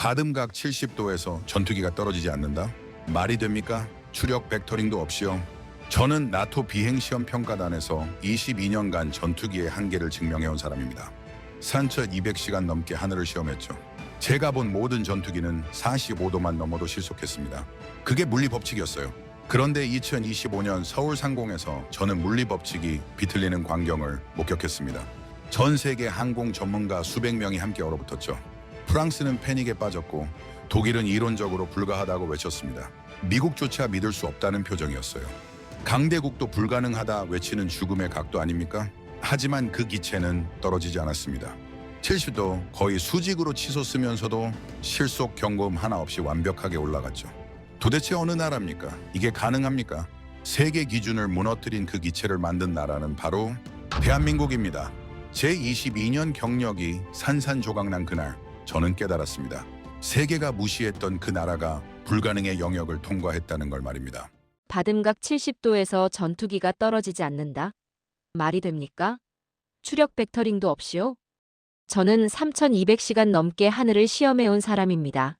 가늠각 70도에서 전투기가 떨어지지 않는다? 말이 됩니까? 추력 벡터링도 없이요. 저는 나토 비행시험 평가단에서 22년간 전투기의 한계를 증명해온 사람입니다. 3,200시간 넘게 하늘을 시험했죠. 제가 본 모든 전투기는 45도만 넘어도 실속했습니다. 그게 물리법칙이었어요. 그런데 2025년 서울 상공에서 저는 물리법칙이 비틀리는 광경을 목격했습니다. 전 세계 항공 전문가 수백 명이 함께 얼어붙었죠. 프랑스는 패닉에 빠졌고 독일은 이론적으로 불가하다고 외쳤습니다. 미국조차 믿을 수 없다는 표정이었어요. 강대국도 불가능하다 외치는 죽음의 각도 아닙니까? 하지만 그 기체는 떨어지지 않았습니다. 70도 거의 수직으로 치솟으면서도 실속 경고음 하나 없이 완벽하게 올라갔죠. 도대체 어느 나라입니까? 이게 가능합니까? 세계 기준을 무너뜨린 그 기체를 만든 나라는 바로 대한민국입니다. 제22년 경력이 산산조각난 그날 저는 깨달았습니다. 세계가 무시했던 그 나라가 불가능의 영역을 통과했다는 걸 말입니다. 가늠각 70도에서 전투기가 떨어지지 않는다? 말이 됩니까? 추력 벡터링도 없이요? 저는 3,200시간 넘게 하늘을 시험해온 사람입니다.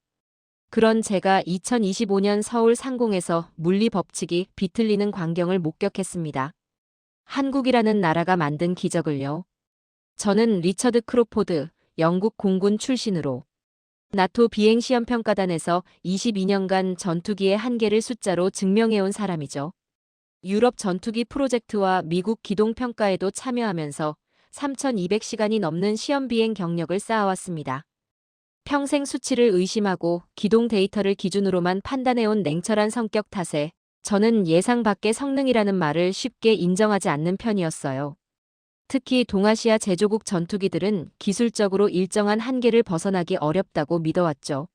그런 제가 2025년 서울 상공에서 물리 법칙이 비틀리는 광경을 목격했습니다. 한국이라는 나라가 만든 기적을요. 저는 리처드 크로포드, 영국 공군 출신으로 나토 비행시험평가단에서 22년간 전투기의 한계를 숫자로 증명해온 사람이죠. 유럽 전투기 프로젝트와 미국 기동평가에도 참여하면서 3,200시간이 넘는 시험 비행 경력을 쌓아왔습니다. 평생 수치를 의심하고 기동 데이터를 기준으로만 판단해온 냉철한 성격 탓에 저는 예상 밖의 성능이라는 말을 쉽게 인정하지 않는 편이었어요. 특히 동아시아 제조국 전투기들은 기술적으로 일정한 한계를 벗어나기 어렵다고 믿어왔죠.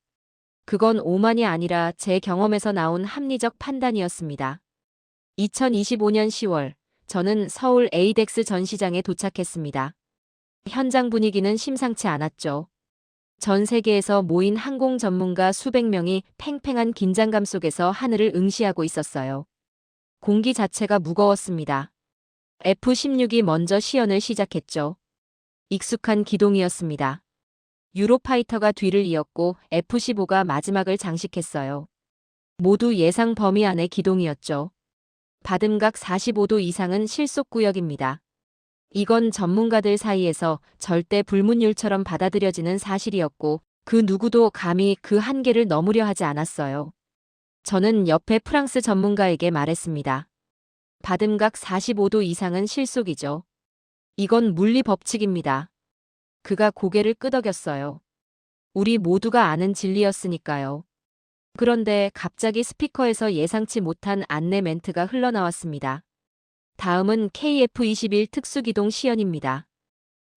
그건 오만이 아니라 제 경험에서 나온 합리적 판단이었습니다. 2025년 10월, 저는 서울 에이덱스 전시장에 도착했습니다. 현장 분위기는 심상치 않았죠. 전 세계에서 모인 항공 전문가 수백 명이 팽팽한 긴장감 속에서 하늘을 응시하고 있었어요. 공기 자체가 무거웠습니다. F-16이 먼저 시연을 시작했죠. 익숙한 기동이었습니다. 유로파이터가 뒤를 이었고 F-15가 마지막을 장식했어요. 모두 예상 범위 안의 기동이었죠. 가늠각 45도 이상은 실속구역입니다. 이건 전문가들 사이에서 절대 불문율처럼 받아들여지는 사실이었고 그 누구도 감히 그 한계를 넘으려 하지 않았어요. 저는 옆에 프랑스 전문가에게 말했습니다. 가늠각 45도 이상은 실속이죠. 이건 물리 법칙입니다. 그가 고개를 끄덕였어요. 우리 모두가 아는 진리였으니까요. 그런데 갑자기 스피커에서 예상치 못한 안내 멘트가 흘러나왔습니다. 다음은 KF-21 특수기동 시연입니다.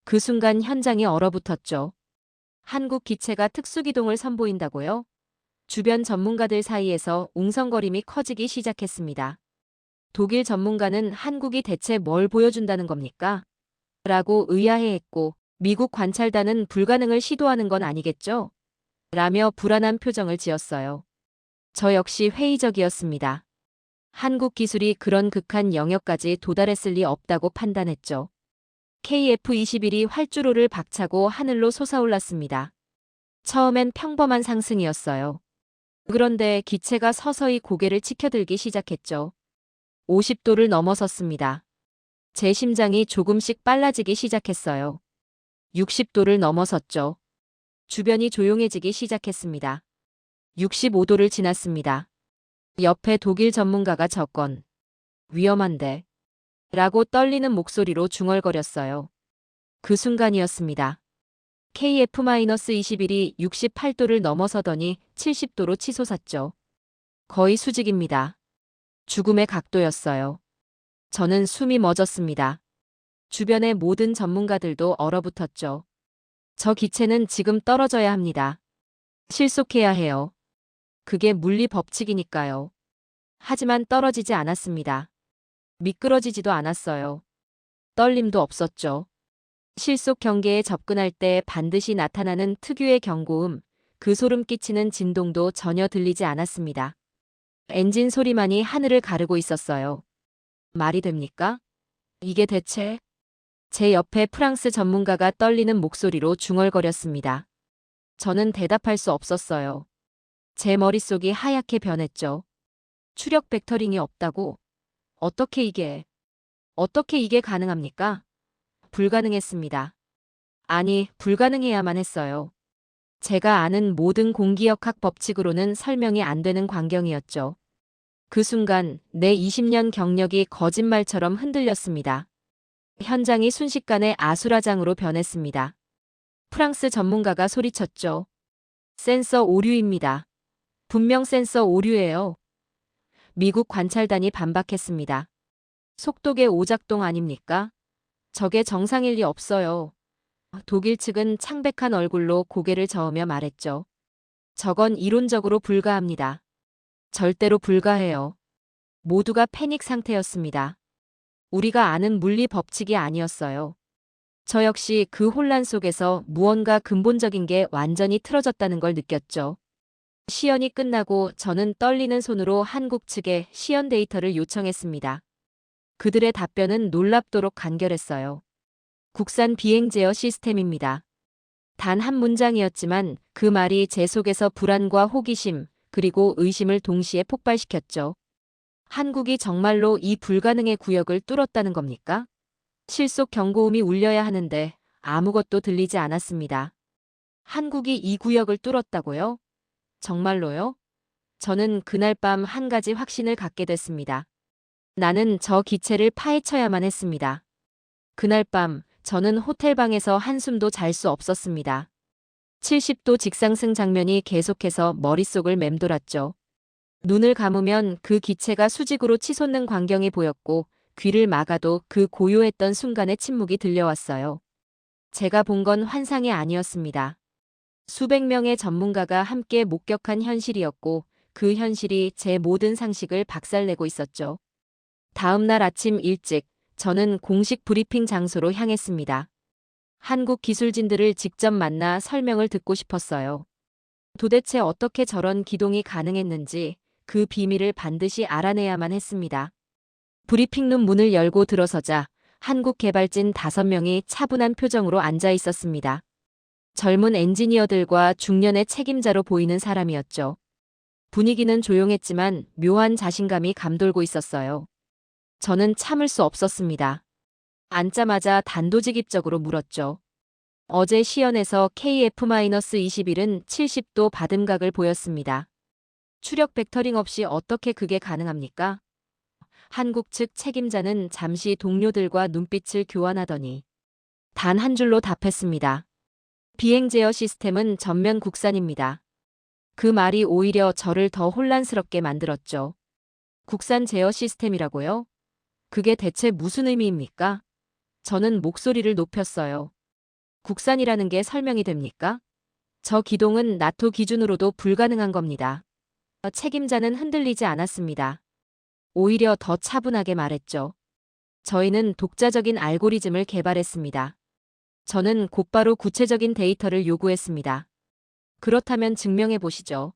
그 순간 현장이 얼어붙었죠. 한국 기체가 특수기동을 선보인다고요? 주변 전문가들 사이에서 웅성거림이 커지기 시작했습니다. 독일 전문가는 한국이 대체 뭘 보여준다는 겁니까? 라고 의아해했고 미국 관찰단은 불가능을 시도하는 건 아니겠죠? 라며 불안한 표정을 지었어요. 저 역시 회의적이었습니다. 한국 기술이 그런 극한 영역까지 도달했을 리 없다고 판단했죠. KF-21이 활주로를 박차고 하늘로 솟아올랐습니다. 처음엔 평범한 상승이었어요. 그런데 기체가 서서히 고개를 치켜들기 시작했죠. 50도를 넘어섰습니다. 제 심장이 조금씩 빨라지기 시작했어요. 60도를 넘어섰죠. 주변이 조용해지기 시작했습니다. 65도를 지났습니다. 옆에 독일 전문가가 저건 위험한데 라고 떨리는 목소리로 중얼거렸어요. 그 순간이었습니다. KF-21이 68도를 넘어서더니 70도로 치솟았죠. 거의 수직입니다. 죽음의 각도였어요. 저는 숨이 멎었습니다. 주변의 모든 전문가들도 얼어붙었죠. 저 기체는 지금 떨어져야 합니다. 실속해야 해요. 그게 물리 법칙이니까요. 하지만 떨어지지 않았습니다. 미끄러지지도 않았어요. 떨림도 없었죠. 실속 경계에 접근할 때 반드시 나타나는 특유의 경고음, 그 소름 끼치는 진동도 전혀 들리지 않았습니다. 엔진 소리만이 하늘을 가르고 있었어요. 말이 됩니까? 이게 대체? 제 옆에 프랑스 전문가가 떨리는 목소리로 중얼거렸습니다. 저는 대답할 수 없었어요. 제 머릿속이 하얗게 변했죠. 추력 벡터링이 없다고? 어떻게 이게 가능합니까? 불가능했습니다. 아니, 불가능해야만 했어요. 제가 아는 모든 공기역학 법칙으로는 설명이 안 되는 광경이었죠. 그 순간 내 20년 경력이 거짓말처럼 흔들렸습니다. 현장이 순식간에 아수라장으로 변했습니다. 프랑스 전문가가 소리쳤죠. 센서 오류입니다. 분명 센서 오류예요. 미국 관찰단이 반박했습니다. 속독의 오작동 아닙니까? 저게 정상일 리 없어요. 독일 측은 창백한 얼굴로 고개를 저으며 말했죠. 저건 이론적으로 불가합니다. 절대로 불가해요. 모두가 패닉 상태였습니다. 우리가 아는 물리 법칙이 아니었어요. 저 역시 그 혼란 속에서 무언가 근본적인 게 완전히 틀어졌다는 걸 느꼈죠. 시연이 끝나고 저는 떨리는 손으로 한국 측에 시연 데이터를 요청했습니다. 그들의 답변은 놀랍도록 간결했어요. 국산 비행 제어 시스템입니다. 단 한 문장이었지만 그 말이 제 속에서 불안과 호기심, 그리고 의심을 동시에 폭발시켰죠. 한국이 정말로 이 불가능의 구역을 뚫었다는 겁니까? 실속 경고음이 울려야 하는데 아무것도 들리지 않았습니다. 한국이 이 구역을 뚫었다고요? 정말로요? 저는 그날 밤 한 가지 확신을 갖게 됐습니다. 나는 저 기체를 파헤쳐야만 했습니다. 그날 밤 저는 호텔방에서 한숨도 잘 수 없었습니다. 70도 직상승 장면이 계속해서 머릿속을 맴돌았죠. 눈을 감으면 그 기체가 수직으로 치솟는 광경이 보였고 귀를 막아도 그 고요했던 순간의 침묵이 들려왔어요. 제가 본 건 환상이 아니었습니다. 수백 명의 전문가가 함께 목격한 현실이었고 그 현실이 제 모든 상식을 박살내고 있었죠. 다음 날 아침 일찍 저는 공식 브리핑 장소로 향했습니다. 한국 기술진들을 직접 만나 설명을 듣고 싶었어요. 도대체 어떻게 저런 기동이 가능했는지 그 비밀을 반드시 알아내야만 했습니다. 브리핑룸 문을 열고 들어서자 한국 개발진 5명이 차분한 표정으로 앉아 있었습니다. 젊은 엔지니어들과 중년의 책임자로 보이는 사람이었죠. 분위기는 조용했지만 묘한 자신감이 감돌고 있었어요. 저는 참을 수 없었습니다. 앉자마자 단도직입적으로 물었죠. 어제 시연에서 KF-21은 70도 받음각을 보였습니다. 추력 벡터링 없이 어떻게 그게 가능합니까? 한국 측 책임자는 잠시 동료들과 눈빛을 교환하더니 단 한 줄로 답했습니다. 비행 제어 시스템은 전면 국산입니다. 그 말이 오히려 저를 더 혼란스럽게 만들었죠. 국산 제어 시스템이라고요? 그게 대체 무슨 의미입니까? 저는 목소리를 높였어요. 국산이라는 게 설명이 됩니까? 저 기동은 나토 기준으로도 불가능한 겁니다. 책임자는 흔들리지 않았습니다. 오히려 더 차분하게 말했죠. 저희는 독자적인 알고리즘을 개발했습니다. 저는 곧바로 구체적인 데이터를 요구했습니다. 그렇다면 증명해 보시죠.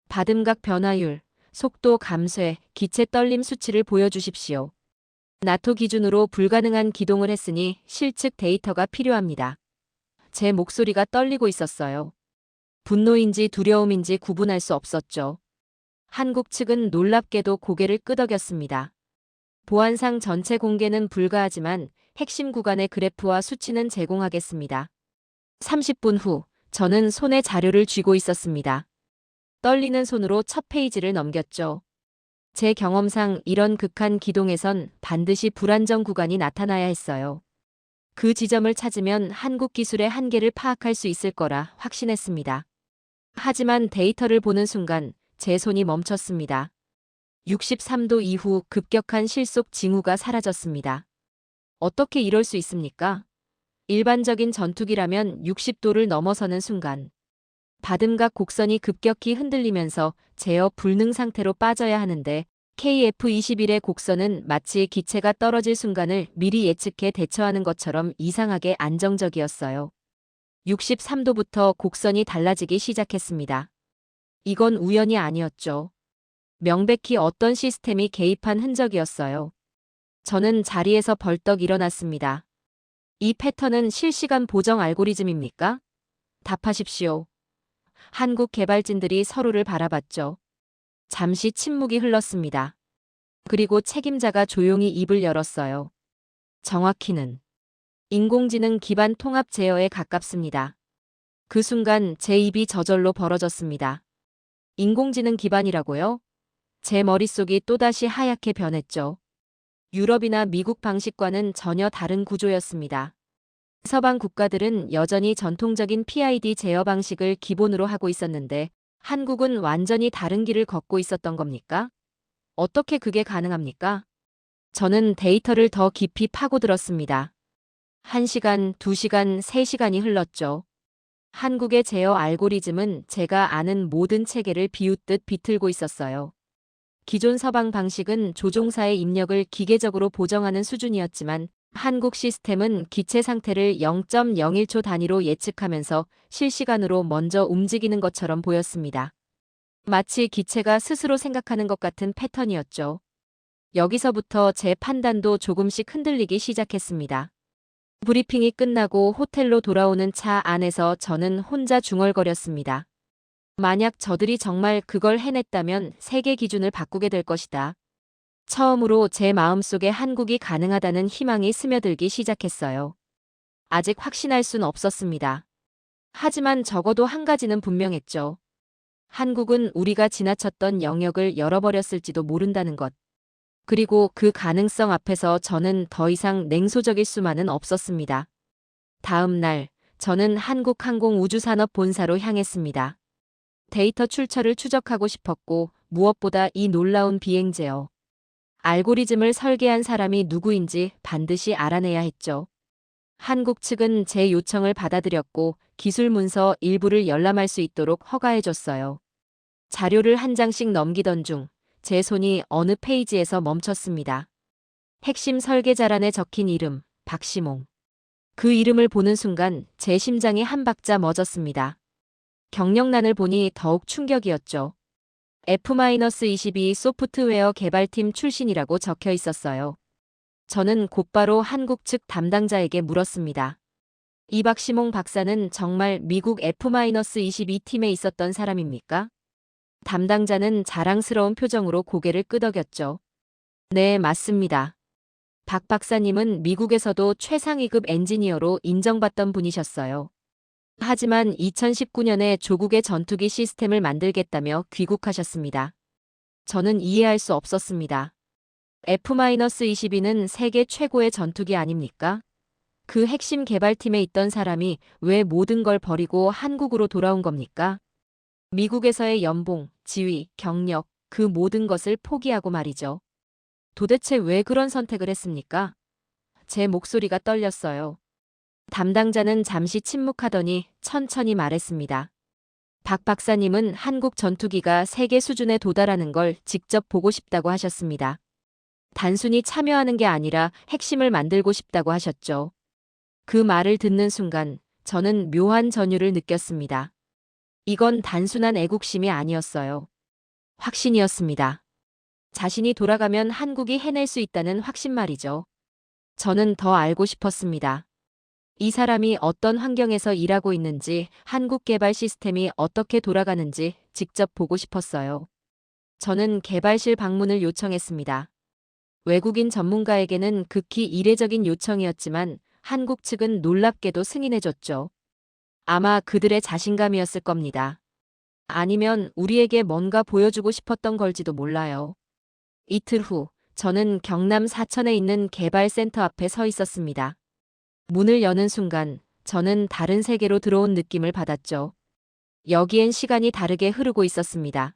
받음각 변화율, 속도 감쇄, 기체 떨림 수치를 보여주십시오. 나토 기준으로 불가능한 기동을 했으니 실측 데이터가 필요합니다. 제 목소리가 떨리고 있었어요. 분노인지 두려움인지 구분할 수 없었죠. 한국 측은 놀랍게도 고개를 끄덕였습니다. 보안상 전체 공개는 불가하지만 핵심 구간의 그래프와 수치는 제공하겠습니다. 30분 후 저는 손에 자료를 쥐고 있었습니다. 떨리는 손으로 첫 페이지를 넘겼죠. 제 경험상 이런 극한 기동에선 반드시 불안정 구간이 나타나야 했어요. 그 지점을 찾으면 한국 기술의 한계를 파악할 수 있을 거라 확신했습니다. 하지만 데이터를 보는 순간 제 손이 멈췄습니다. 63도 이후 급격한 실속 징후가 사라졌습니다. 어떻게 이럴 수 있습니까? 일반적인 전투기라면 60도를 넘어서는 순간 받음각 곡선이 급격히 흔들리면서 제어 불능 상태로 빠져야 하는데 KF-21의 곡선은 마치 기체가 떨어질 순간을 미리 예측해 대처하는 것처럼 이상하게 안정적이었어요. 63도부터 곡선이 달라지기 시작했습니다. 이건 우연이 아니었죠. 명백히 어떤 시스템이 개입한 흔적이었어요. 저는 자리에서 벌떡 일어났습니다. 이 패턴은 실시간 보정 알고리즘입니까? 답하십시오. 한국 개발진들이 서로를 바라봤죠. 잠시 침묵이 흘렀습니다. 그리고 책임자가 조용히 입을 열었어요. 정확히는 인공지능 기반 통합 제어에 가깝습니다. 그 순간 제 입이 저절로 벌어졌습니다. 인공지능 기반이라고요? 제 머릿속이 또다시 하얗게 변했죠. 유럽이나 미국 방식과는 전혀 다른 구조였습니다. 서방 국가들은 여전히 전통적인 PID 제어 방식을 기본으로 하고 있었는데 한국은 완전히 다른 길을 걷고 있었던 겁니까? 어떻게 그게 가능합니까? 저는 데이터를 더 깊이 파고들었습니다. 1시간, 2시간, 3시간이 흘렀죠. 한국의 제어 알고리즘은 제가 아는 모든 체계를 비웃듯 비틀고 있었어요. 기존 서방 방식은 조종사의 입력을 기계적으로 보정하는 수준이었지만 한국 시스템은 기체 상태를 0.01초 단위로 예측하면서 실시간으로 먼저 움직이는 것처럼 보였습니다. 마치 기체가 스스로 생각하는 것 같은 패턴이었죠. 여기서부터 제 판단도 조금씩 흔들리기 시작했습니다. 브리핑이 끝나고 호텔로 돌아오는 차 안에서 저는 혼자 중얼거렸습니다. 만약 저들이 정말 그걸 해냈다면 세계 기준을 바꾸게 될 것이다. 처음으로 제 마음속에 한국이 가능하다는 희망이 스며들기 시작했어요. 아직 확신할 순 없었습니다. 하지만 적어도 한 가지는 분명했죠. 한국은 우리가 지나쳤던 영역을 열어버렸을지도 모른다는 것. 그리고 그 가능성 앞에서 저는 더 이상 냉소적일 수만은 없었습니다. 다음 날, 저는 한국항공우주산업본사로 향했습니다. 데이터 출처를 추적하고 싶었고 무엇보다 이 놀라운 비행 제어. 알고리즘을 설계한 사람이 누구인지 반드시 알아내야 했죠. 한국 측은 제 요청을 받아들였고 기술 문서 일부를 열람할 수 있도록 허가해줬어요. 자료를 한 장씩 넘기던 중 제 손이 어느 페이지에서 멈췄습니다. 핵심 설계자란에 적힌 이름, 박시몽. 그 이름을 보는 순간 제 심장이 한 박자 멎었습니다. 경력란을 보니 더욱 충격이었죠. F-22 소프트웨어 개발팀 출신이라고 적혀 있었어요. 저는 곧바로 한국 측 담당자에게 물었습니다. 이 박시몽 박사는 정말 미국 F-22 팀에 있었던 사람입니까? 담당자는 자랑스러운 표정으로 고개를 끄덕였죠. 네, 맞습니다. 박 박사님은 미국에서도 최상위급 엔지니어로 인정받던 분이셨어요. 하지만 2019년에 조국의 전투기 시스템을 만들겠다며 귀국하셨습니다. 저는 이해할 수 없었습니다. F-22는 세계 최고의 전투기 아닙니까? 그 핵심 개발팀에 있던 사람이 왜 모든 걸 버리고 한국으로 돌아온 겁니까? 미국에서의 연봉, 지위, 경력, 그 모든 것을 포기하고 말이죠. 도대체 왜 그런 선택을 했습니까? 제 목소리가 떨렸어요. 담당자는 잠시 침묵하더니 천천히 말했습니다. 박 박사님은 한국 전투기가 세계 수준에 도달하는 걸 직접 보고 싶다고 하셨습니다. 단순히 참여하는 게 아니라 핵심을 만들고 싶다고 하셨죠. 그 말을 듣는 순간 저는 묘한 전율을 느꼈습니다. 이건 단순한 애국심이 아니었어요. 확신이었습니다. 자신이 돌아가면 한국이 해낼 수 있다는 확신 말이죠. 저는 더 알고 싶었습니다. 이 사람이 어떤 환경에서 일하고 있는지, 한국 개발 시스템이 어떻게 돌아가는지 직접 보고 싶었어요. 저는 개발실 방문을 요청했습니다. 외국인 전문가에게는 극히 이례적인 요청이었지만 한국 측은 놀랍게도 승인해줬죠. 아마 그들의 자신감이었을 겁니다. 아니면 우리에게 뭔가 보여주고 싶었던 걸지도 몰라요. 이틀 후, 저는 경남 사천에 있는 개발센터 앞에 서 있었습니다. 문을 여는 순간, 저는 다른 세계로 들어온 느낌을 받았죠. 여기엔 시간이 다르게 흐르고 있었습니다.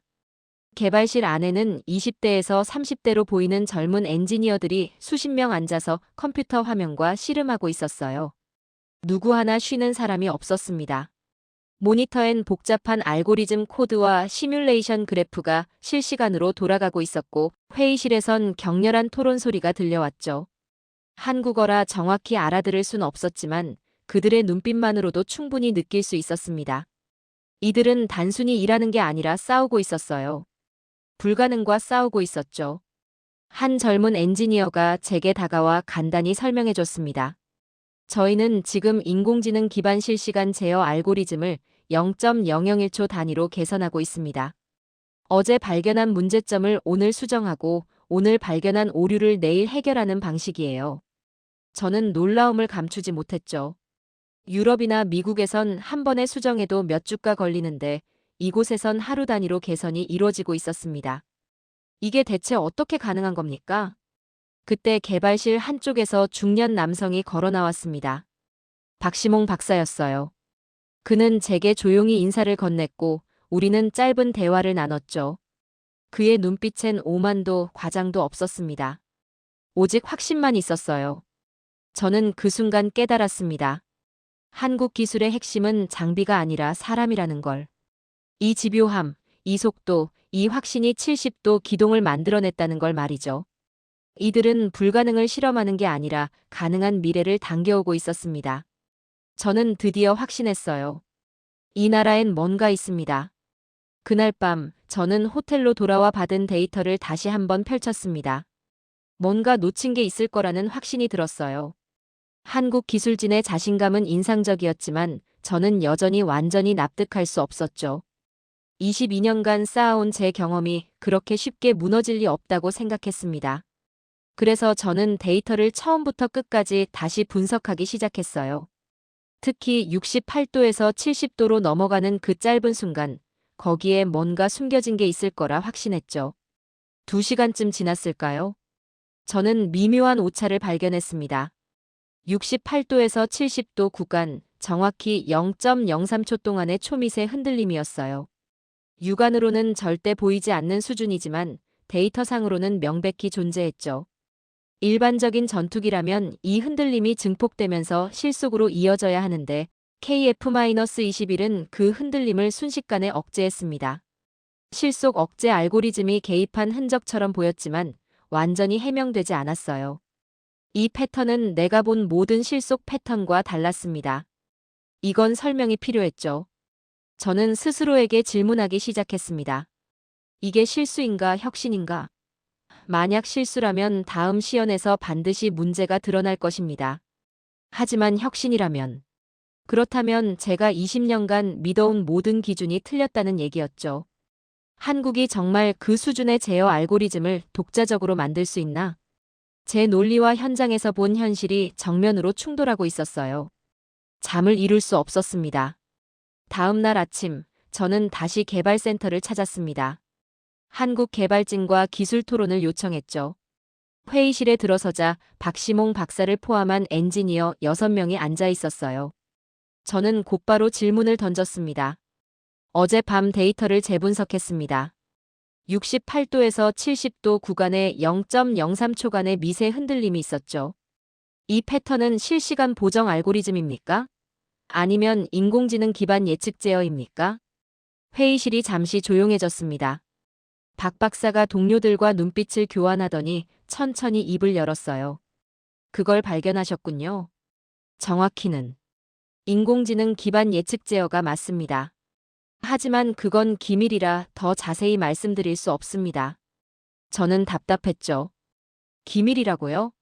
개발실 안에는 20대에서 30대로 보이는 젊은 엔지니어들이 수십 명 앉아서 컴퓨터 화면과 씨름하고 있었어요. 누구 하나 쉬는 사람이 없었습니다. 모니터엔 복잡한 알고리즘 코드와 시뮬레이션 그래프가 실시간으로 돌아가고 있었고 회의실에선 격렬한 토론 소리가 들려왔죠. 한국어라 정확히 알아들을 순 없었지만 그들의 눈빛만으로도 충분히 느낄 수 있었습니다. 이들은 단순히 일하는 게 아니라 싸우고 있었어요. 불가능과 싸우고 있었죠. 한 젊은 엔지니어가 제게 다가와 간단히 설명해줬습니다. 저희는 지금 인공지능 기반 실시간 제어 알고리즘을 0.001초 단위로 개선하고 있습니다. 어제 발견한 문제점을 오늘 수정하고 오늘 발견한 오류를 내일 해결하는 방식이에요. 저는 놀라움을 감추지 못했죠. 유럽이나 미국에선 한 번에 수정해도 몇 주가 걸리는데 이곳에선 하루 단위로 개선이 이루어지고 있었습니다. 이게 대체 어떻게 가능한 겁니까? 그때 개발실 한쪽에서 중년 남성이 걸어 나왔습니다. 박시몽 박사였어요. 그는 제게 조용히 인사를 건넸고 우리는 짧은 대화를 나눴죠. 그의 눈빛엔 오만도 과장도 없었습니다. 오직 확신만 있었어요. 저는 그 순간 깨달았습니다. 한국 기술의 핵심은 장비가 아니라 사람이라는 걸. 이 집요함, 이 속도, 이 확신이 70도 기동을 만들어냈다는 걸 말이죠. 이들은 불가능을 실험하는 게 아니라 가능한 미래를 당겨오고 있었습니다. 저는 드디어 확신했어요. 이 나라엔 뭔가 있습니다. 그날 밤 저는 호텔로 돌아와 받은 데이터를 다시 한번 펼쳤습니다. 뭔가 놓친 게 있을 거라는 확신이 들었어요. 한국 기술진의 자신감은 인상적이었지만 저는 여전히 완전히 납득할 수 없었죠. 22년간 쌓아온 제 경험이 그렇게 쉽게 무너질 리 없다고 생각했습니다. 그래서 저는 데이터를 처음부터 끝까지 다시 분석하기 시작했어요. 특히 68도에서 70도로 넘어가는 그 짧은 순간, 거기에 뭔가 숨겨진 게 있을 거라 확신했죠. 2시간쯤 지났을까요? 저는 미묘한 오차를 발견했습니다. 68도에서 70도 구간, 정확히 0.03초 동안의 초미세 흔들림이었어요. 육안으로는 절대 보이지 않는 수준이지만 데이터상으로는 명백히 존재했죠. 일반적인 전투기라면 이 흔들림이 증폭되면서 실속으로 이어져야 하는데 KF-21은 그 흔들림을 순식간에 억제했습니다. 실속 억제 알고리즘이 개입한 흔적처럼 보였지만 완전히 해명되지 않았어요. 이 패턴은 내가 본 모든 실속 패턴과 달랐습니다. 이건 설명이 필요했죠. 저는 스스로에게 질문하기 시작했습니다. 이게 실수인가 혁신인가? 만약 실수라면 다음 시연에서 반드시 문제가 드러날 것입니다. 하지만 혁신이라면? 그렇다면 제가 20년간 믿어온 모든 기준이 틀렸다는 얘기였죠. 한국이 정말 그 수준의 제어 알고리즘을 독자적으로 만들 수 있나? 제 논리와 현장에서 본 현실이 정면으로 충돌하고 있었어요. 잠을 이룰 수 없었습니다. 다음 날 아침, 저는 다시 개발센터를 찾았습니다. 한국 개발진과 기술 토론을 요청했죠. 회의실에 들어서자 박시몽 박사를 포함한 엔지니어 6명이 앉아 있었어요. 저는 곧바로 질문을 던졌습니다. 어젯밤 데이터를 재분석했습니다. 68도에서 70도 구간에 0.03초간의 미세 흔들림이 있었죠. 이 패턴은 실시간 보정 알고리즘입니까? 아니면 인공지능 기반 예측 제어입니까? 회의실이 잠시 조용해졌습니다. 박 박사가 동료들과 눈빛을 교환하더니 천천히 입을 열었어요. 그걸 발견하셨군요. 정확히는 인공지능 기반 예측 제어가 맞습니다. 하지만 그건 기밀이라 더 자세히 말씀드릴 수 없습니다. 저는 답답했죠. 기밀이라고요?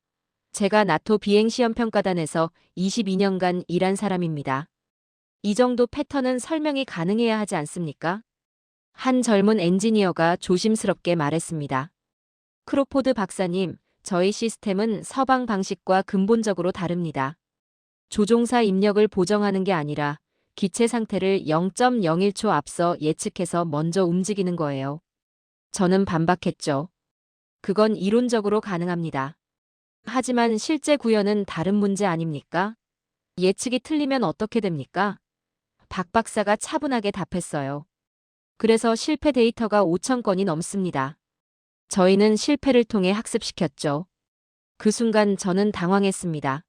제가 나토 비행시험평가단에서 22년간 일한 사람입니다. 이 정도 패턴은 설명이 가능해야 하지 않습니까? 한 젊은 엔지니어가 조심스럽게 말했습니다. 크로포드 박사님, 저희 시스템은 서방 방식과 근본적으로 다릅니다. 조종사 입력을 보정하는 게 아니라 기체 상태를 0.01초 앞서 예측해서 먼저 움직이는 거예요. 저는 반박했죠. 그건 이론적으로 가능합니다. 하지만 실제 구현은 다른 문제 아닙니까? 예측이 틀리면 어떻게 됩니까? 박 박사가 차분하게 답했어요. 그래서 실패 데이터가 5,000건이 넘습니다. 저희는 실패를 통해 학습시켰죠. 그 순간 저는 당황했습니다.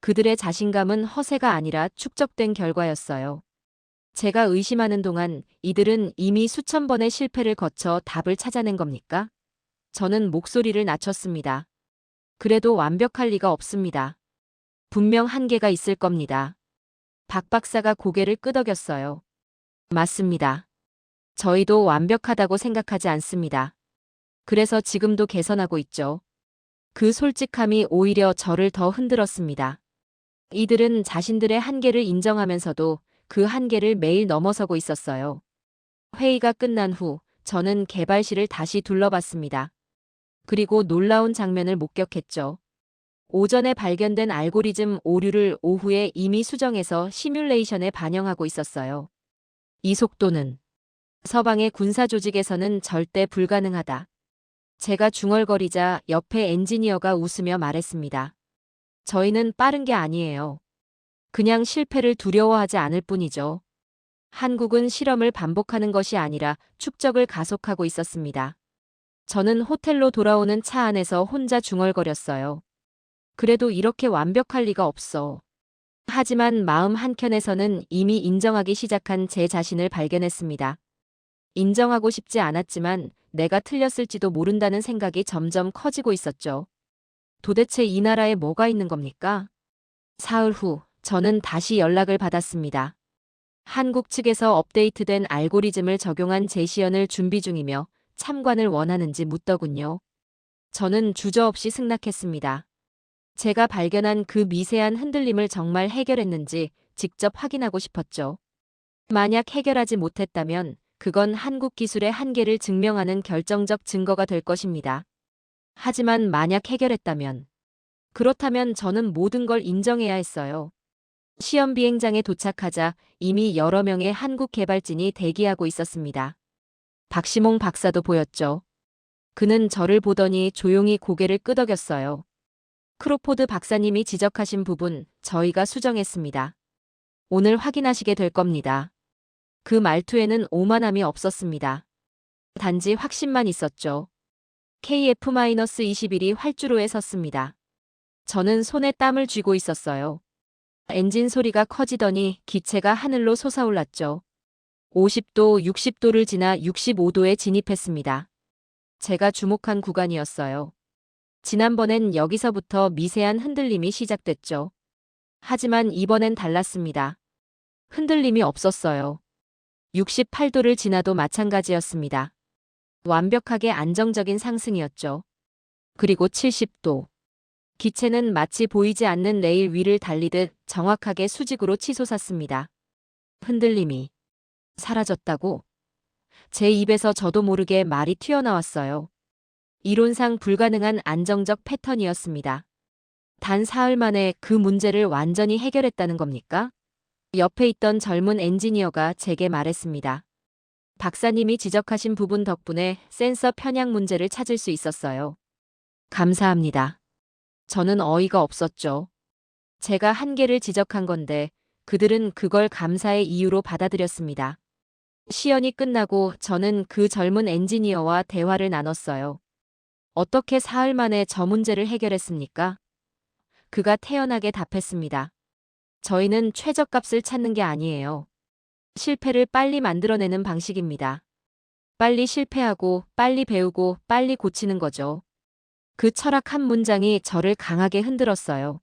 그들의 자신감은 허세가 아니라 축적된 결과였어요. 제가 의심하는 동안 이들은 이미 수천 번의 실패를 거쳐 답을 찾아낸 겁니까? 저는 목소리를 낮췄습니다. 그래도 완벽할 리가 없습니다. 분명 한계가 있을 겁니다. 박 박사가 고개를 끄덕였어요. 맞습니다. 저희도 완벽하다고 생각하지 않습니다. 그래서 지금도 개선하고 있죠. 그 솔직함이 오히려 저를 더 흔들었습니다. 이들은 자신들의 한계를 인정하면서도 그 한계를 매일 넘어서고 있었어요. 회의가 끝난 후 저는 개발실을 다시 둘러봤습니다. 그리고 놀라운 장면을 목격했죠. 오전에 발견된 알고리즘 오류를 오후에 이미 수정해서 시뮬레이션에 반영하고 있었어요. 이 속도는 서방의 군사 조직에서는 절대 불가능하다. 제가 중얼거리자 옆에 엔지니어가 웃으며 말했습니다. 저희는 빠른 게 아니에요. 그냥 실패를 두려워하지 않을 뿐이죠. 한국은 실험을 반복하는 것이 아니라 축적을 가속하고 있었습니다. 저는 호텔로 돌아오는 차 안에서 혼자 중얼거렸어요. 그래도 이렇게 완벽할 리가 없어. 하지만 마음 한켠에서는 이미 인정하기 시작한 제 자신을 발견했습니다. 인정하고 싶지 않았지만 내가 틀렸을지도 모른다는 생각이 점점 커지고 있었죠. 도대체 이 나라에 뭐가 있는 겁니까? 사흘 후 저는 다시 연락을 받았습니다. 한국 측에서 업데이트된 알고리즘을 적용한 제시연을 준비 중이며 참관을 원하는지 묻더군요. 저는 주저없이 승낙했습니다. 제가 발견한 그 미세한 흔들림을 정말 해결했는지 직접 확인하고 싶었죠. 만약 해결하지 못했다면 그건 한국 기술의 한계를 증명하는 결정적 증거가 될 것입니다. 하지만 만약 해결했다면, 그렇다면 저는 모든 걸 인정해야 했어요. 시험 비행장에 도착하자 이미 여러 명의 한국 개발진이 대기하고 있었습니다. 박시몽 박사도 보였죠. 그는 저를 보더니 조용히 고개를 끄덕였어요. 크로포드 박사님이 지적하신 부분 저희가 수정했습니다. 오늘 확인하시게 될 겁니다. 그 말투에는 오만함이 없었습니다. 단지 확신만 있었죠. KF-21이 활주로에 섰습니다. 저는 손에 땀을 쥐고 있었어요. 엔진 소리가 커지더니 기체가 하늘로 솟아올랐죠. 50도, 60도를 지나 65도에 진입했습니다. 제가 주목한 구간이었어요. 지난번엔 여기서부터 미세한 흔들림이 시작됐죠. 하지만 이번엔 달랐습니다. 흔들림이 없었어요. 68도를 지나도 마찬가지였습니다. 완벽하게 안정적인 상승이었죠. 그리고 70도. 기체는 마치 보이지 않는 레일 위를 달리듯 정확하게 수직으로 치솟았습니다. 흔들림이 사라졌다고? 제 입에서 저도 모르게 말이 튀어나왔어요. 이론상 불가능한 안정적 패턴이었습니다. 단 사흘 만에 그 문제를 완전히 해결했다는 겁니까? 옆에 있던 젊은 엔지니어가 제게 말했습니다. 박사님이 지적하신 부분 덕분에 센서 편향 문제를 찾을 수 있었어요. 감사합니다. 저는 어이가 없었죠. 제가 한계를 지적한 건데 그들은 그걸 감사의 이유로 받아들였습니다. 시연이 끝나고 저는 그 젊은 엔지니어와 대화를 나눴어요. 어떻게 사흘 만에 저 문제를 해결했습니까? 그가 태연하게 답했습니다. 저희는 최저값을 찾는 게 아니에요. 실패를 빨리 만들어내는 방식입니다. 빨리 실패하고 빨리 배우고 빨리 고치는 거죠. 그 철학 한 문장이 저를 강하게 흔들었어요.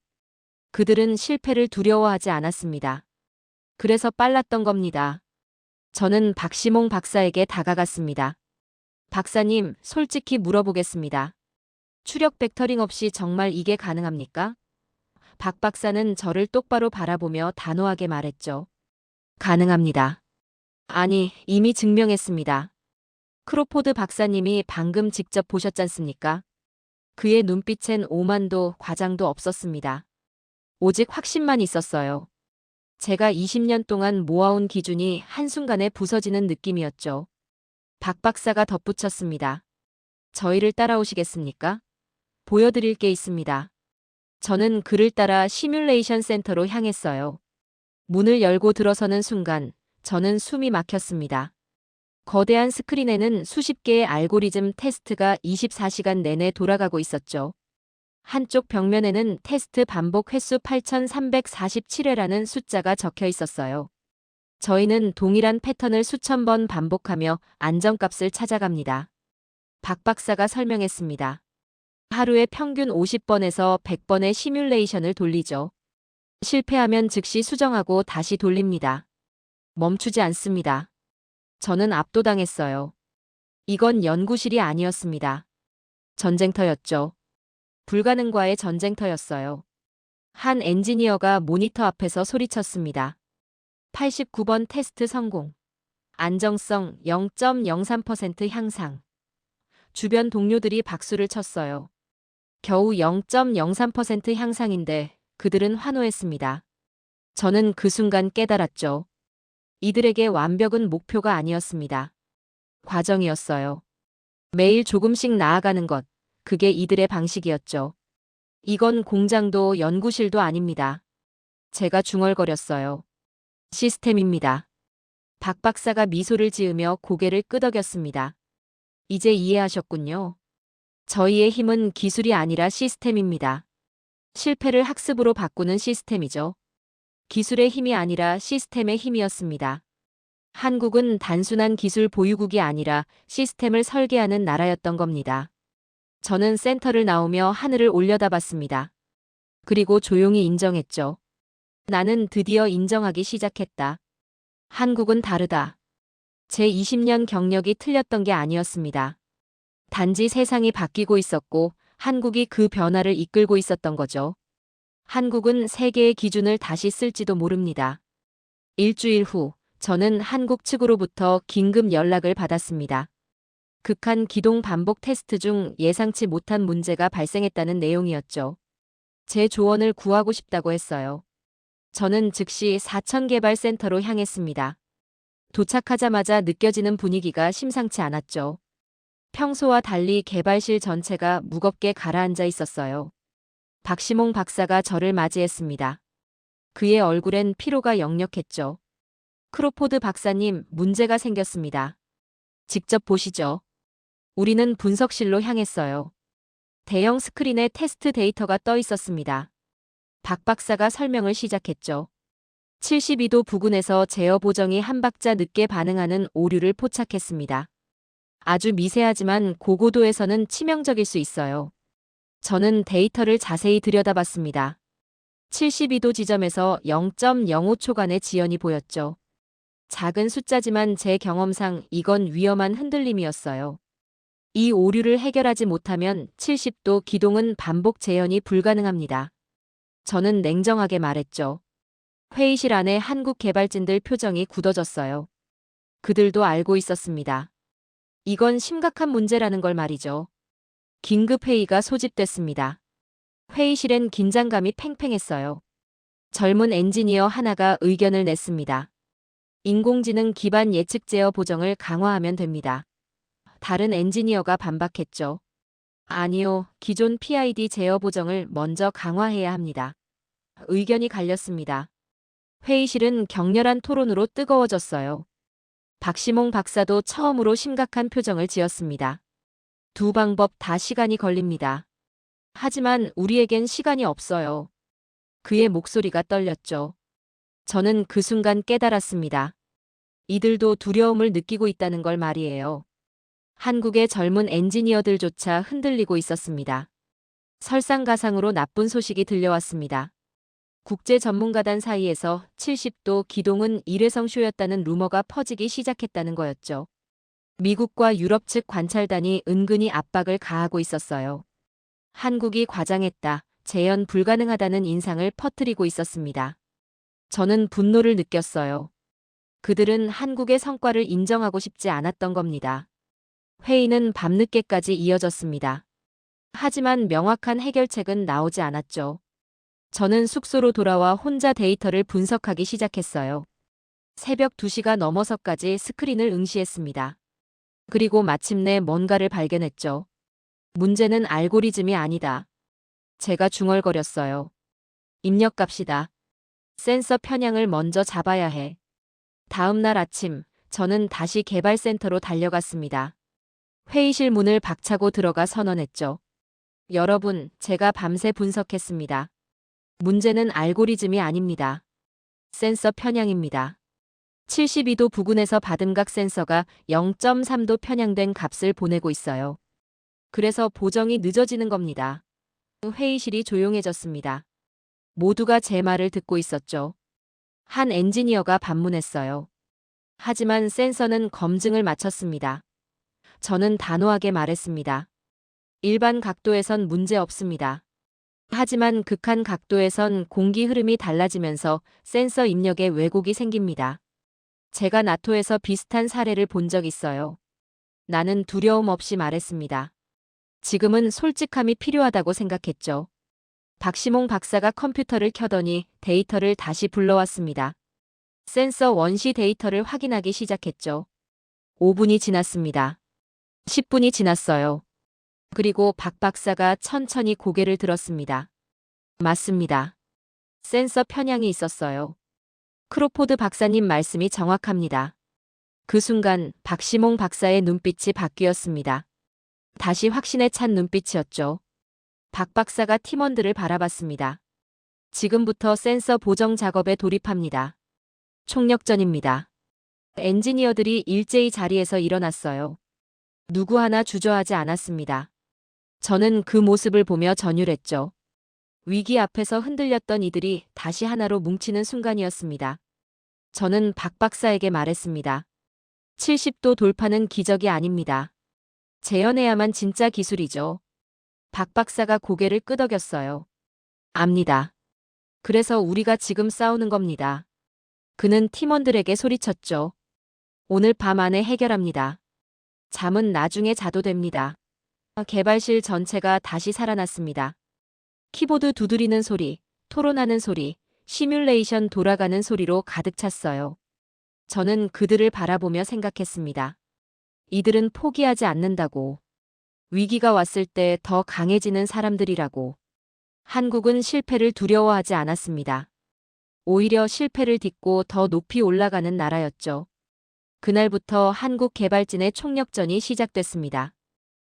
그들은 실패를 두려워하지 않았습니다. 그래서 빨랐던 겁니다. 저는 박시몽 박사에게 다가갔습니다. 박사님, 솔직히 물어보겠습니다. 추력 벡터링 없이 정말 이게 가능합니까? 박 박사는 저를 똑바로 바라보며 단호하게 말했죠. 가능합니다. 아니, 이미 증명했습니다. 크로포드 박사님이 방금 직접 보셨잖습니까? 그의 눈빛엔 오만도 과장도 없었습니다. 오직 확신만 있었어요. 제가 20년 동안 모아온 기준이 한순간에 부서지는 느낌이었죠. 박 박사가 덧붙였습니다. 저희를 따라오시겠습니까? 보여드릴 게 있습니다. 저는 그를 따라 시뮬레이션 센터로 향했어요. 문을 열고 들어서는 순간 저는 숨이 막혔습니다. 거대한 스크린에는 수십 개의 알고리즘 테스트가 24시간 내내 돌아가고 있었죠. 한쪽 벽면에는 테스트 반복 횟수 8347회라는 숫자가 적혀 있었어요. 저희는 동일한 패턴을 수천 번 반복하며 안정값을 찾아갑니다. 박 박사가 설명했습니다. 하루에 평균 50번에서 100번의 시뮬레이션을 돌리죠. 실패하면 즉시 수정하고 다시 돌립니다. 멈추지 않습니다. 저는 압도당했어요. 이건 연구실이 아니었습니다. 전쟁터였죠. 불가능과의 전쟁터였어요. 한 엔지니어가 모니터 앞에서 소리쳤습니다. 89번 테스트 성공. 안정성 0.03% 향상. 주변 동료들이 박수를 쳤어요. 겨우 0.03% 향상인데 그들은 환호했습니다. 저는 그 순간 깨달았죠. 이들에게 완벽은 목표가 아니었습니다. 과정이었어요. 매일 조금씩 나아가는 것, 그게 이들의 방식이었죠. 이건 공장도 연구실도 아닙니다. 제가 중얼거렸어요. 시스템입니다. 박 박사가 미소를 지으며 고개를 끄덕였습니다. 이제 이해하셨군요. 저희의 힘은 기술이 아니라 시스템입니다. 실패를 학습으로 바꾸는 시스템이죠. 기술의 힘이 아니라 시스템의 힘이었습니다. 한국은 단순한 기술 보유국이 아니라 시스템을 설계하는 나라였던 겁니다. 저는 센터를 나오며 하늘을 올려다봤습니다. 그리고 조용히 인정했죠. 나는 드디어 인정하기 시작했다. 한국은 다르다. 제 20년 경력이 틀렸던 게 아니었습니다. 단지 세상이 바뀌고 있었고 한국이 그 변화를 이끌고 있었던 거죠. 한국은 세계의 기준을 다시 쓸지도 모릅니다. 일주일 후 저는 한국 측으로부터 긴급 연락을 받았습니다. 극한 기동 반복 테스트 중 예상치 못한 문제가 발생했다는 내용이었죠. 제 조언을 구하고 싶다고 했어요. 저는 즉시 사천개발센터로 향했습니다. 도착하자마자 느껴지는 분위기가 심상치 않았죠. 평소와 달리 개발실 전체가 무겁게 가라앉아 있었어요. 박시몽 박사가 저를 맞이했습니다. 그의 얼굴엔 피로가 역력했죠. 크로포드 박사님, 문제가 생겼습니다. 직접 보시죠. 우리는 분석실로 향했어요. 대형 스크린에 테스트 데이터가 떠 있었습니다. 박 박사가 설명을 시작했죠. 72도 부근에서 제어 보정이 한 박자 늦게 반응하는 오류를 포착했습니다. 아주 미세하지만 고고도에서는 치명적일 수 있어요. 저는 데이터를 자세히 들여다봤습니다. 72도 지점에서 0.05초간의 지연이 보였죠. 작은 숫자지만 제 경험상 이건 위험한 흔들림이었어요. 이 오류를 해결하지 못하면 70도 기동은 반복 재현이 불가능합니다. 저는 냉정하게 말했죠. 회의실 안에 한국 개발진들 표정이 굳어졌어요. 그들도 알고 있었습니다. 이건 심각한 문제라는 걸 말이죠. 긴급 회의가 소집됐습니다. 회의실엔 긴장감이 팽팽했어요. 젊은 엔지니어 하나가 의견을 냈습니다. 인공지능 기반 예측 제어 보정을 강화하면 됩니다. 다른 엔지니어가 반박했죠. 아니요, 기존 PID 제어 보정을 먼저 강화해야 합니다. 의견이 갈렸습니다. 회의실은 격렬한 토론으로 뜨거워졌어요. 박시몽 박사도 처음으로 심각한 표정을 지었습니다. 두 방법 다 시간이 걸립니다. 하지만 우리에겐 시간이 없어요. 그의 목소리가 떨렸죠. 저는 그 순간 깨달았습니다. 이들도 두려움을 느끼고 있다는 걸 말이에요. 한국의 젊은 엔지니어들조차 흔들리고 있었습니다. 설상가상으로 나쁜 소식이 들려왔습니다. 국제 전문가단 사이에서 70도 기동은 일회성 쇼였다는 루머가 퍼지기 시작했다는 거였죠. 미국과 유럽 측 관찰단이 은근히 압박을 가하고 있었어요. 한국이 과장했다, 재현 불가능하다는 인상을 퍼뜨리고 있었습니다. 저는 분노를 느꼈어요. 그들은 한국의 성과를 인정하고 싶지 않았던 겁니다. 회의는 밤늦게까지 이어졌습니다. 하지만 명확한 해결책은 나오지 않았죠. 저는 숙소로 돌아와 혼자 데이터를 분석하기 시작했어요. 새벽 2시가 넘어서까지 스크린을 응시했습니다. 그리고 마침내 뭔가를 발견했죠. 문제는 알고리즘이 아니다. 제가 중얼거렸어요. 입력값이다. 센서 편향을 먼저 잡아야 해. 다음 날 아침, 저는 다시 개발센터로 달려갔습니다. 회의실 문을 박차고 들어가 선언했죠. 여러분, 제가 밤새 분석했습니다. 문제는 알고리즘이 아닙니다. 센서 편향입니다. 72도 부근에서 받음각 센서가 0.3도 편향된 값을 보내고 있어요. 그래서 보정이 늦어지는 겁니다. 회의실이 조용해졌습니다. 모두가 제 말을 듣고 있었죠. 한 엔지니어가 반문했어요. 하지만 센서는 검증을 마쳤습니다. 저는 단호하게 말했습니다. 일반 각도에선 문제 없습니다. 하지만 극한 각도에선 공기 흐름이 달라지면서 센서 입력에 왜곡이 생깁니다. 제가 나토에서 비슷한 사례를 본 적 있어요. 나는 두려움 없이 말했습니다. 지금은 솔직함이 필요하다고 생각했죠. 박시몽 박사가 컴퓨터를 켜더니 데이터를 다시 불러왔습니다. 센서 원시 데이터를 확인하기 시작했죠. 5분이 지났습니다. 10분이 지났어요. 그리고 박 박사가 천천히 고개를 들었습니다. 맞습니다. 센서 편향이 있었어요. 크로포드 박사님 말씀이 정확합니다. 그 순간 박시몽 박사의 눈빛이 바뀌었습니다. 다시 확신에 찬 눈빛이었죠. 박 박사가 팀원들을 바라봤습니다. 지금부터 센서 보정 작업에 돌입합니다. 총력전입니다. 엔지니어들이 일제히 자리에서 일어났어요. 누구 하나 주저하지 않았습니다. 저는 그 모습을 보며 전율했죠. 위기 앞에서 흔들렸던 이들이 다시 하나로 뭉치는 순간이었습니다. 저는 박 박사에게 말했습니다. 70도 돌파는 기적이 아닙니다. 재현해야만 진짜 기술이죠. 박 박사가 고개를 끄덕였어요. 압니다. 그래서 우리가 지금 싸우는 겁니다. 그는 팀원들에게 소리쳤죠. 오늘 밤 안에 해결합니다. 잠은 나중에 자도 됩니다. 개발실 전체가 다시 살아났습니다. 키보드 두드리는 소리, 토론하는 소리, 시뮬레이션 돌아가는 소리로 가득 찼어요. 저는 그들을 바라보며 생각했습니다. 이들은 포기하지 않는다고. 위기가 왔을 때 더 강해지는 사람들이라고. 한국은 실패를 두려워하지 않았습니다. 오히려 실패를 딛고 더 높이 올라가는 나라였죠. 그날부터 한국 개발진의 총력전이 시작됐습니다.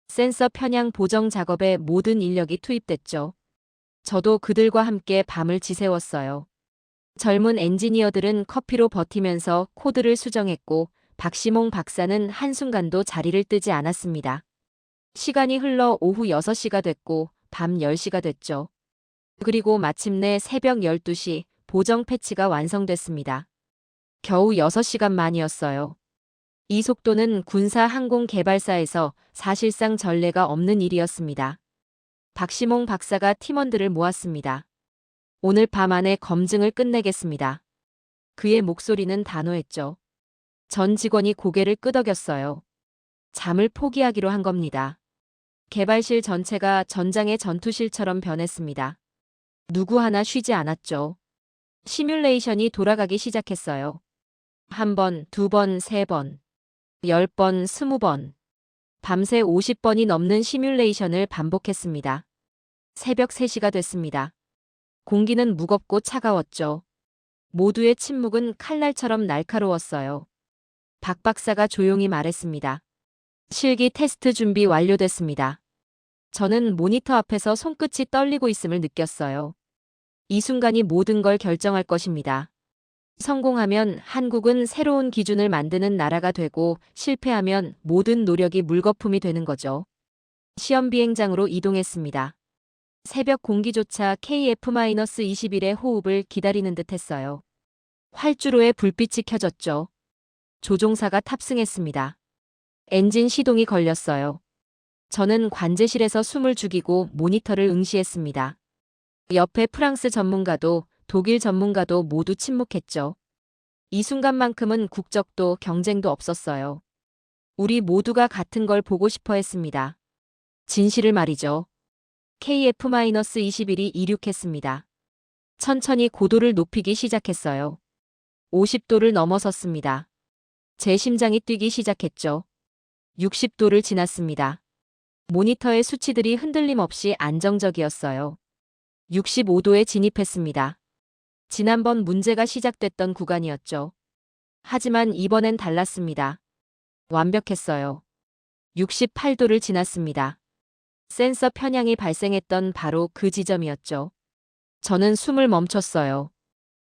센서 편향 보정 작업에 모든 인력이 투입됐죠. 저도 그들과 함께 밤을 지새웠어요. 젊은 엔지니어들은 커피로 버티면서 코드를 수정했고 박시몽 박사는 한순간도 자리를 뜨지 않았습니다. 시간이 흘러 오후 6시가 됐고 밤 10시가 됐죠. 그리고 마침내 새벽 12시 보정 패치가 완성됐습니다. 겨우 6시간 만이었어요. 이 속도는 군사 항공 개발사에서 사실상 전례가 없는 일이었습니다. 박시몽 박사가 팀원들을 모았습니다. 오늘 밤 안에 검증을 끝내겠습니다. 그의 목소리는 단호했죠. 전 직원이 고개를 끄덕였어요. 잠을 포기하기로 한 겁니다. 개발실 전체가 전장의 전투실처럼 변했습니다. 누구 하나 쉬지 않았죠. 시뮬레이션이 돌아가기 시작했어요. 1번, 2번, 3번, 10번, 20번. 밤새 50번이 넘는 시뮬레이션을 반복했습니다. 새벽 3시가 됐습니다. 공기는 무겁고 차가웠죠. 모두의 침묵은 칼날처럼 날카로웠어요. 박 박사가 조용히 말했습니다. 실기 테스트 준비 완료됐습니다. 저는 모니터 앞에서 손끝이 떨리고 있음을 느꼈어요. 이 순간이 모든 걸 결정할 것입니다. 성공하면 한국은 새로운 기준을 만드는 나라가 되고 실패하면 모든 노력이 물거품이 되는 거죠. 시험 비행장으로 이동했습니다. 새벽 공기조차 KF-21의 호흡을 기다리는 듯 했어요. 활주로에 불빛이 켜졌죠. 조종사가 탑승했습니다. 엔진 시동이 걸렸어요. 저는 관제실에서 숨을 죽이고 모니터를 응시했습니다. 옆에 프랑스 전문가도 독일 전문가도 모두 침묵했죠. 이 순간만큼은 국적도 경쟁도 없었어요. 우리 모두가 같은 걸 보고 싶어 했습니다. 진실을 말이죠. KF-21이 이륙했습니다. 천천히 고도를 높이기 시작했어요. 50도를 넘어섰습니다. 제 심장이 뛰기 시작했죠. 60도를 지났습니다. 모니터의 수치들이 흔들림 없이 안정적이었어요. 65도에 진입했습니다. 지난번 문제가 시작됐던 구간이었죠. 하지만 이번엔 달랐습니다. 완벽했어요. 68도를 지났습니다. 센서 편향이 발생했던 바로 그 지점이었죠. 저는 숨을 멈췄어요.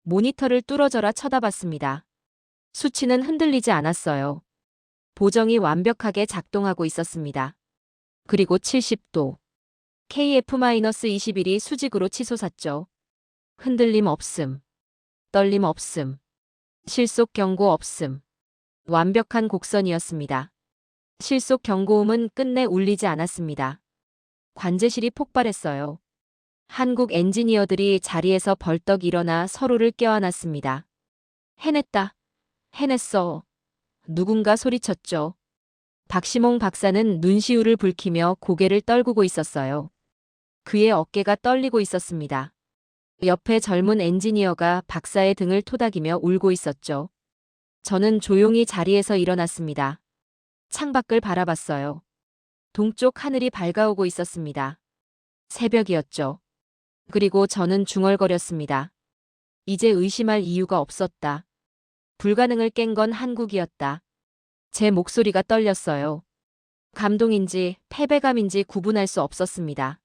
모니터를 뚫어져라 쳐다봤습니다. 수치는 흔들리지 않았어요. 보정이 완벽하게 작동하고 있었습니다. 그리고 70도. KF-21이 수직으로 치솟았죠. 흔들림 없음. 떨림 없음. 실속 경고 없음. 완벽한 곡선이었습니다. 실속 경고음은 끝내 울리지 않았습니다. 관제실이 폭발했어요. 한국 엔지니어들이 자리에서 벌떡 일어나 서로를 껴안았습니다. 해냈다. 해냈어. 누군가 소리쳤죠. 박시몽 박사는 눈시울을 붉히며 고개를 떨구고 있었어요. 그의 어깨가 떨리고 있었습니다. 옆에 젊은 엔지니어가 박사의 등을 토닥이며 울고 있었죠. 저는 조용히 자리에서 일어났습니다. 창밖을 바라봤어요. 동쪽 하늘이 밝아오고 있었습니다. 새벽이었죠. 그리고 저는 중얼거렸습니다. 이제 의심할 이유가 없었다. 불가능을 깬 건 한국이었다. 제 목소리가 떨렸어요. 감동인지 패배감인지 구분할 수 없었습니다.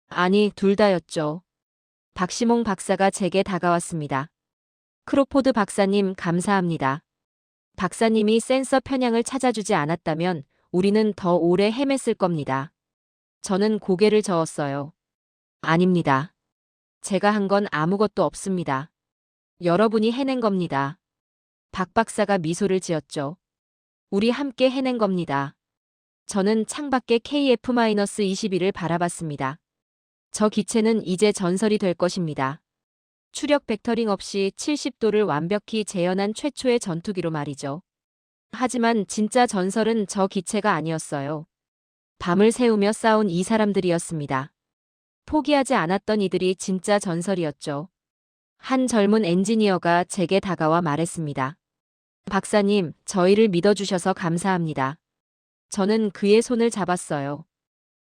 아니, 둘 다였죠. 박시몽 박사가 제게 다가왔습니다. 크로포드 박사님, 감사합니다. 박사님이 센서 편향을 찾아주지 않았다면 우리는 더 오래 헤맸을 겁니다. 저는 고개를 저었어요. 아닙니다. 제가 한 건 아무것도 없습니다. 여러분이 해낸 겁니다. 박 박사가 미소를 지었죠. 우리 함께 해낸 겁니다. 저는 창밖의 KF-21을 바라봤습니다. 저 기체는 이제 전설이 될 것입니다. 추력 벡터링 없이 70도를 완벽히 재현한 최초의 전투기로 말이죠. 하지만 진짜 전설은 저 기체가 아니었어요. 밤을 새우며 싸운 이 사람들이었습니다. 포기하지 않았던 이들이 진짜 전설이었죠. 한 젊은 엔지니어가 제게 다가와 말했습니다. 박사님, 저희를 믿어주셔서 감사합니다. 저는 그의 손을 잡았어요.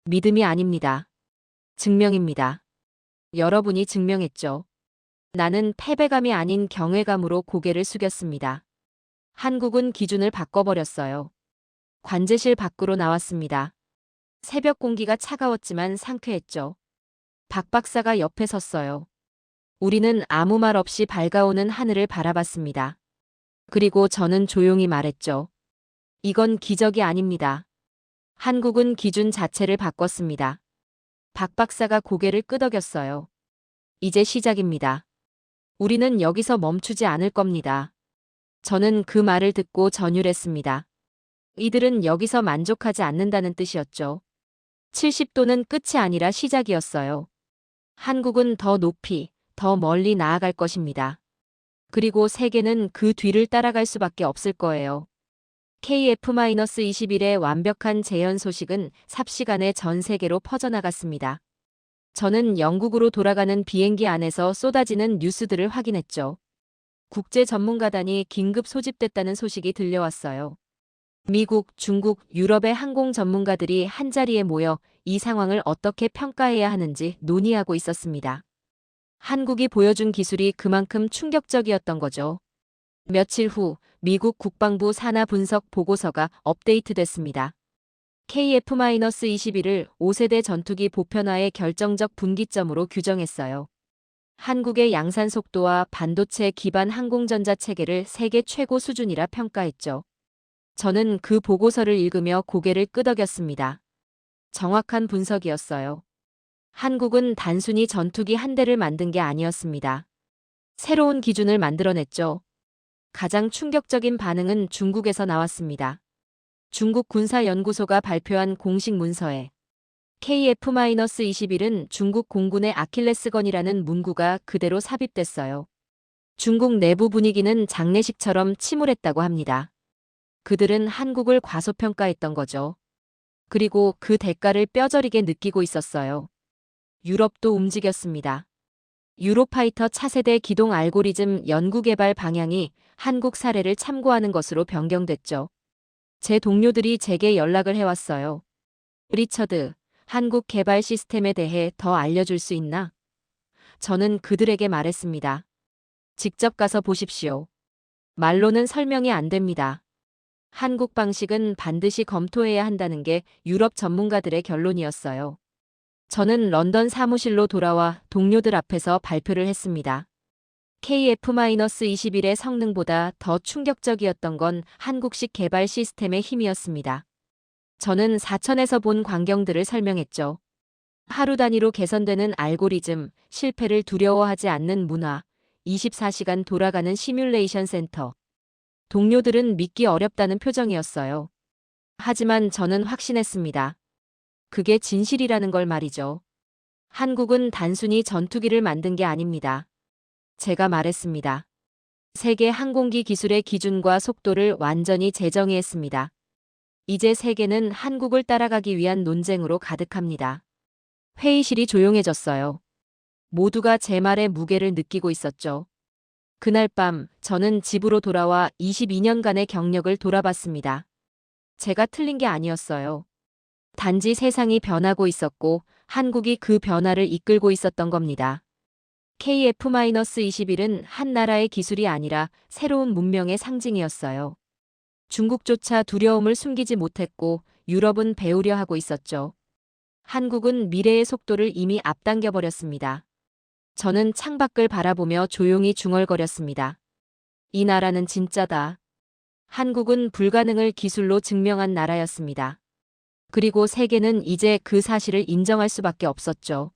믿음이 아닙니다. 증명입니다. 여러분이 증명했죠. 나는 패배감이 아닌 경외감으로 고개를 숙였습니다. 한국은 기준을 바꿔버렸어요. 관제실 밖으로 나왔습니다. 새벽 공기가 차가웠지만 상쾌했죠. 박 박사가 옆에 섰어요. 우리는 아무 말 없이 밝아오는 하늘을 바라봤습니다. 그리고 저는 조용히 말했죠. 이건 기적이 아닙니다. 한국은 기준 자체를 바꿨습니다. 박 박사가 고개를 끄덕였어요. 이제 시작입니다. 우리는 여기서 멈추지 않을 겁니다. 저는 그 말을 듣고 전율했습니다. 이들은 여기서 만족하지 않는다는 뜻이었죠. 70도는 끝이 아니라 시작이었어요. 한국은 더 높이, 더 멀리 나아갈 것입니다. 그리고 세계는 그 뒤를 따라갈 수밖에 없을 거예요. KF-21의 완벽한 재현 소식은 삽시간에 전 세계로 퍼져나갔습니다. 저는 영국으로 돌아가는 비행기 안에서 쏟아지는 뉴스들을 확인했죠. 국제 전문가단이 긴급 소집됐다는 소식이 들려왔어요. 미국, 중국, 유럽의 항공 전문가들이 한자리에 모여 이 상황을 어떻게 평가해야 하는지 논의하고 있었습니다. 한국이 보여준 기술이 그만큼 충격적이었던 거죠. 며칠 후 미국 국방부 산하 분석 보고서가 업데이트됐습니다. KF-21을 5세대 전투기 보편화의 결정적 분기점으로 규정했어요. 한국의 양산 속도와 반도체 기반 항공전자 체계를 세계 최고 수준이라 평가했죠. 저는 그 보고서를 읽으며 고개를 끄덕였습니다. 정확한 분석이었어요. 한국은 단순히 전투기 한 대를 만든 게 아니었습니다. 새로운 기준을 만들어냈죠. 가장 충격적인 반응은 중국에서 나왔습니다. 중국 군사연구소가 발표한 공식 문서에 KF-21은 중국 공군의 아킬레스건이라는 문구가 그대로 삽입됐어요. 중국 내부 분위기는 장례식처럼 침울했다고 합니다. 그들은 한국을 과소평가했던 거죠. 그리고 그 대가를 뼈저리게 느끼고 있었어요. 유럽도 움직였습니다. 유로파이터 차세대 기동 알고리즘 연구개발 방향이 한국 사례를 참고하는 것으로 변경됐죠. 제 동료들이 제게 연락을 해왔어요. 리처드, 한국 개발 시스템에 대해 더 알려줄 수 있나? 저는 그들에게 말했습니다. 직접 가서 보십시오. 말로는 설명이 안 됩니다. 한국 방식은 반드시 검토해야 한다는 게 유럽 전문가들의 결론이었어요. 저는 런던 사무실로 돌아와 동료들 앞에서 발표를 했습니다. KF-21의 성능보다 더 충격적이었던 건 한국식 개발 시스템의 힘이었습니다. 저는 사천에서 본 광경들을 설명했죠. 하루 단위로 개선되는 알고리즘, 실패를 두려워하지 않는 문화, 24시간 돌아가는 시뮬레이션 센터. 동료들은 믿기 어렵다는 표정이었어요. 하지만 저는 확신했습니다. 그게 진실이라는 걸 말이죠. 한국은 단순히 전투기를 만든 게 아닙니다. 제가 말했습니다. 세계 항공기 기술의 기준과 속도를 완전히 재정의했습니다. 이제 세계는 한국을 따라가기 위한 논쟁으로 가득합니다. 회의실이 조용해졌어요. 모두가 제 말의 무게를 느끼고 있었죠. 그날 밤 저는 집으로 돌아와 22년간의 경력을 돌아봤습니다. 제가 틀린 게 아니었어요. 단지 세상이 변하고 있었고 한국이 그 변화를 이끌고 있었던 겁니다. KF-21은 한 나라의 기술이 아니라 새로운 문명의 상징이었어요. 중국조차 두려움을 숨기지 못했고 유럽은 배우려 하고 있었죠. 한국은 미래의 속도를 이미 앞당겨 버렸습니다. 저는 창밖을 바라보며 조용히 중얼거렸습니다. 이 나라는 진짜다. 한국은 불가능을 기술로 증명한 나라였습니다. 그리고 세계는 이제 그 사실을 인정할 수밖에 없었죠.